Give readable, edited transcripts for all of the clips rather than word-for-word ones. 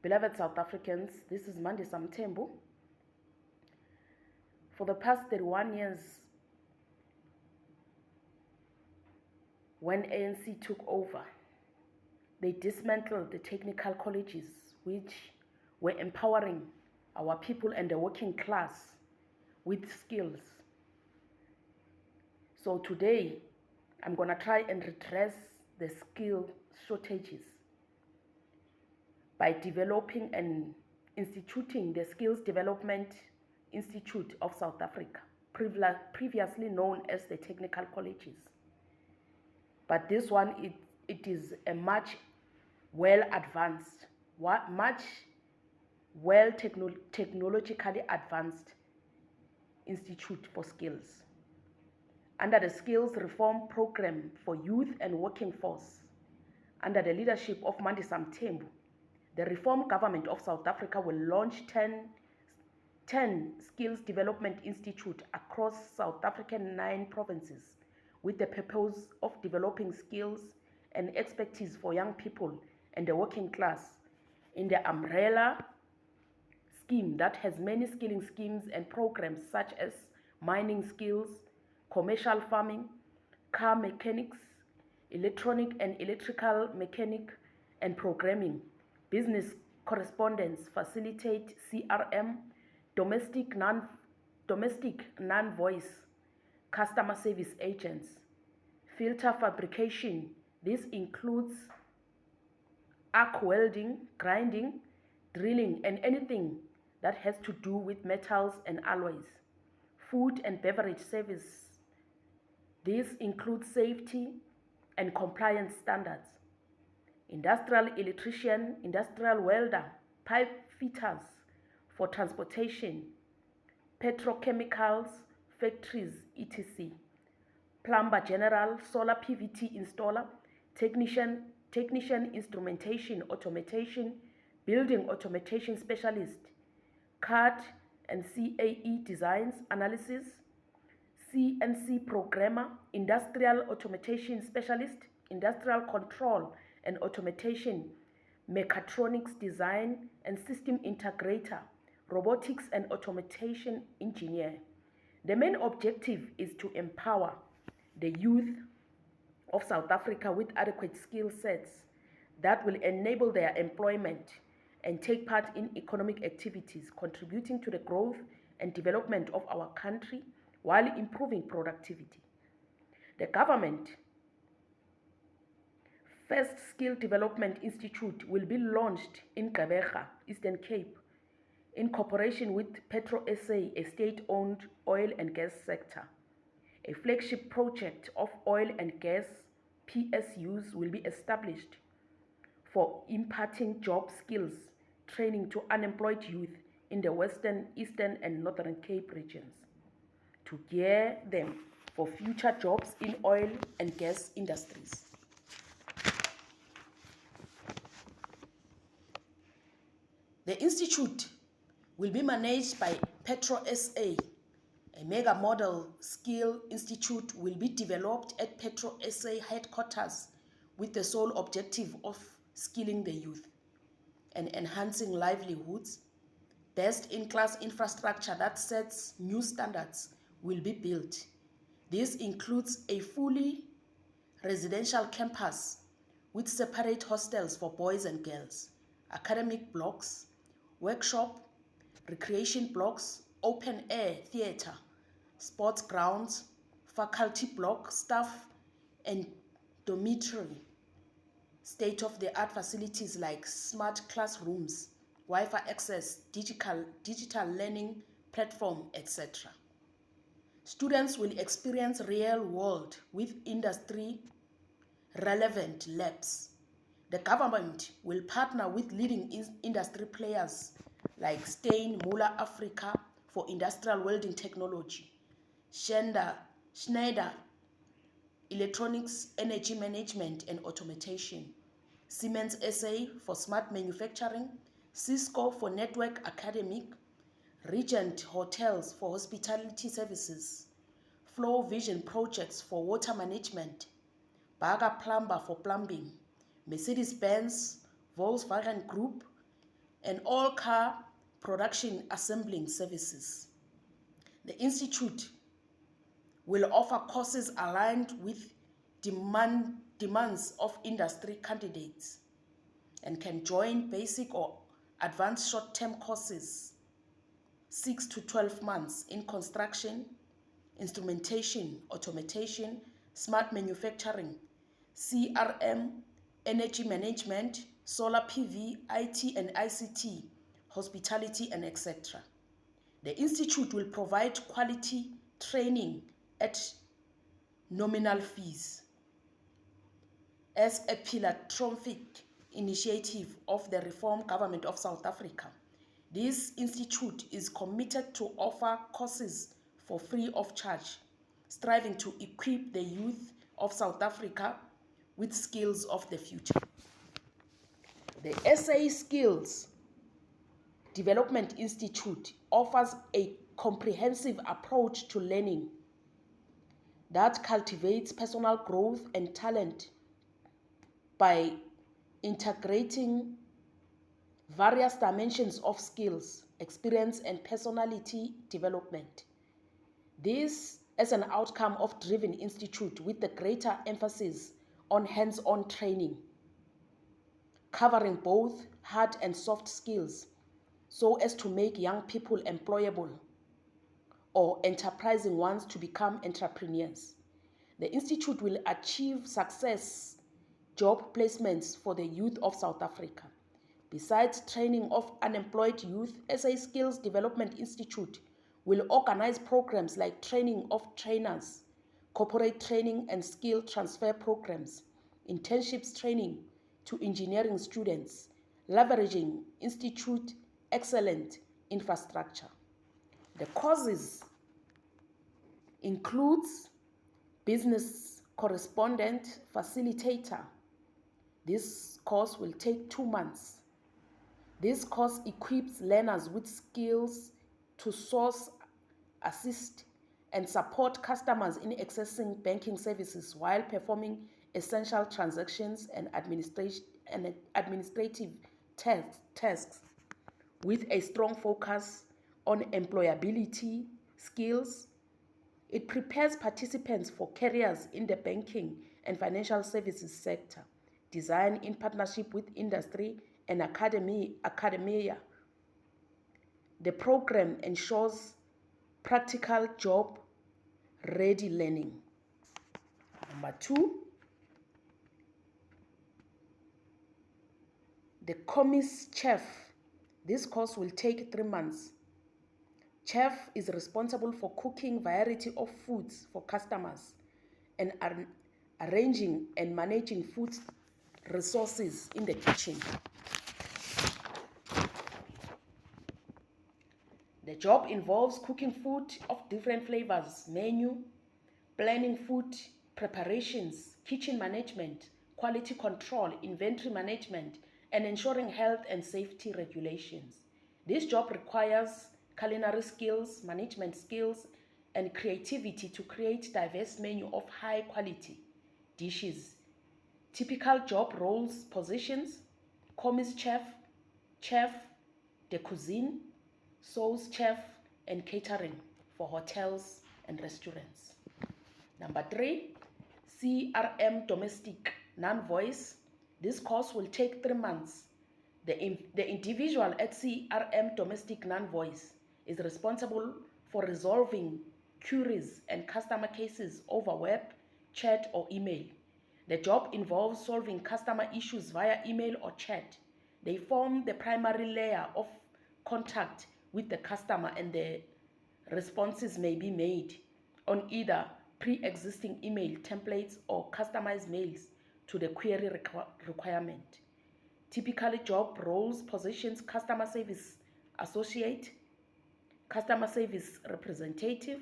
Beloved South Africans, this is Mandisa Mthembu. For the past 31 years, when ANC took over, they dismantled the technical colleges which were empowering our people and the working class with skills. So today, I'm going to try and redress the skill shortages by developing and instituting the Skills Development Institute of South Africa, previously known as the technical colleges. But this one, it is a much well advanced, much well technologically advanced institute for skills. Under the Skills Reform Program for Youth and Working Force, under the leadership of Mandisa Mthembu, the Reform Government of South Africa will launch 10 Skills Development Institute across South African 9 provinces with the purpose of developing skills and expertise for young people and the working class in the umbrella scheme that has many skilling schemes and programs such as mining skills, commercial farming, car mechanics, electronic and electrical mechanic and programming, business correspondence, facilitate CRM, domestic non-voice customer service agents, filter fabrication. This includes arc welding, grinding, drilling, and anything that has to do with metals and alloys. Food and beverage service. This includes safety and compliance standards. Industrial electrician, industrial welder, pipe fitters for transportation, petrochemicals, factories, etc. Plumber general, solar PVT installer, technician instrumentation, automation, building automation specialist, CAD and CAE designs, analysis, CNC programmer, industrial automation specialist, industrial control and automation, mechatronics design and system integrator, robotics and automation engineer. The main objective is to empower the youth of South Africa with adequate skill sets that will enable their employment and take part in economic activities, contributing to the growth and development of our country while improving productivity. The government first Skill Development Institute will be launched in Gqeberha, Eastern Cape, in cooperation with Petro SA, a state-owned oil and gas sector. A flagship project of oil and gas PSUs will be established for imparting job skills training to unemployed youth in the Western, Eastern, and Northern Cape regions to gear them for future jobs in oil and gas industries. The institute will be managed by Petro SA. A mega model skill institute will be developed at Petro SA headquarters with the sole objective of skilling the youth and enhancing livelihoods. Best-in-class infrastructure that sets new standards will be built. This includes a fully residential campus with separate hostels for boys and girls, academic blocks, workshop, recreation blocks, open-air theatre, sports grounds, faculty block, staff and dormitory, state-of-the-art facilities like smart classrooms, Wi-Fi access, digital learning platform, etc. Students will experience real world with industry-relevant labs. The government will partner with leading industry players like Steyn Muller Africa for industrial welding technology, Schneider Electronics, energy management and automation, Siemens SA for smart manufacturing, Cisco for network academic, Regent Hotels for hospitality services, Flow Vision Projects for water management, Baga Plumber for plumbing, Mercedes-Benz, Volkswagen Group, and all car production assembling services. The institute will offer courses aligned with demands of industry candidates and can join basic or advanced short-term courses 6 to 12 months in construction, instrumentation, automation, smart manufacturing, CRM, energy management, solar PV, IT and ICT, hospitality, and etc. The institute will provide quality training at nominal fees as a philanthropic initiative of the Reform Government of South Africa. This institute is committed to offer courses for free of charge, striving to equip the youth of South Africa with skills of the future. The SA Skills Development Institute offers a comprehensive approach to learning that cultivates personal growth and talent by integrating various dimensions of skills, experience, and personality development. This as an outcome of Driven Institute with the greater emphasis on hands-on training, covering both hard and soft skills so as to make young people employable or enterprising ones to become entrepreneurs. The Institute will achieve success job placements for the youth of South Africa. Besides training of unemployed youth, SA Skills Development Institute will organize programs like training of trainers, corporate training and skill transfer programs, internships training to engineering students, leveraging institute excellent infrastructure. The courses includes business correspondent facilitator. This course will take 2 months. This course equips learners with skills to source, assist, and support customers in accessing banking services while performing essential transactions and administrative tasks with a strong focus on employability skills. It prepares participants for careers in the banking and financial services sector, designed in partnership with industry and academia. The program ensures practical job-ready learning. Number 2, the Commis Chef. This course will take 3 months. Chef is responsible for cooking variety of foods for customers and arranging and managing food resources in the kitchen. The job involves cooking food of different flavors, menu, planning food preparations, kitchen management, quality control, inventory management, and ensuring health and safety regulations. This job requires culinary skills, management skills, and creativity to create diverse menu of high quality dishes. Typical job roles, positions: commis chef, chef de cuisine, sauce chef, and catering for hotels and restaurants. Number 3, CRM Domestic Non-Voice. This course will take 3 months. The individual at CRM Domestic Non-Voice is responsible for resolving queries and customer cases over web, chat, or email. The job involves solving customer issues via email or chat. They form the primary layer of contact with the customer, and the responses may be made on either pre-existing email templates or customized mails to the query requirement. Typically, job roles, positions: customer service associate, customer service representative,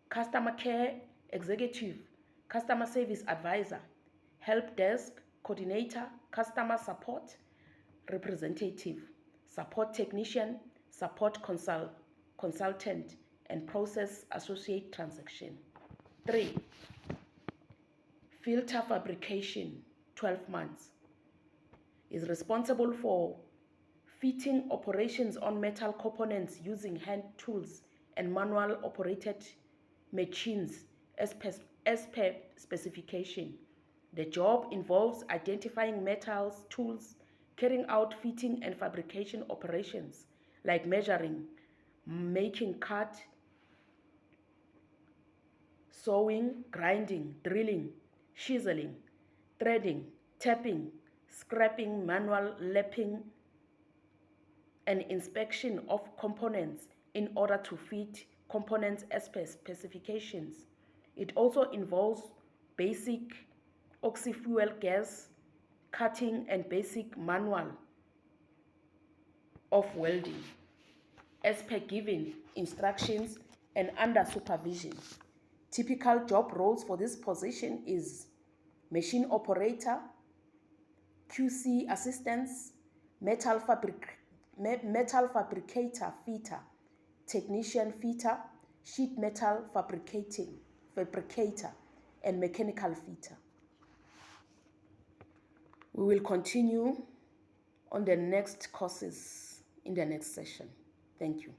customer care executive, customer service advisor, help desk coordinator, customer support representative, support technician, support consultant, and process associate transaction. 3, filter fabrication, 12 months. Is responsible for fitting operations on metal components using hand tools and manual operated machines as per specification. The job involves identifying metals, tools, carrying out fitting and fabrication operations like measuring, making cut, sewing, grinding, drilling, chiseling, threading, tapping, scraping, manual lapping, and inspection of components in order to fit components as per specifications. It also involves basic oxy-fuel gas cutting and basic manual of welding as per given instructions and under supervision. Typical job roles for this position is machine operator, QC assistants, metal fabricator fitter, technician fitter, sheet metal fabricator, and mechanical fitter. We will continue on the next courses in the next session. Thank you.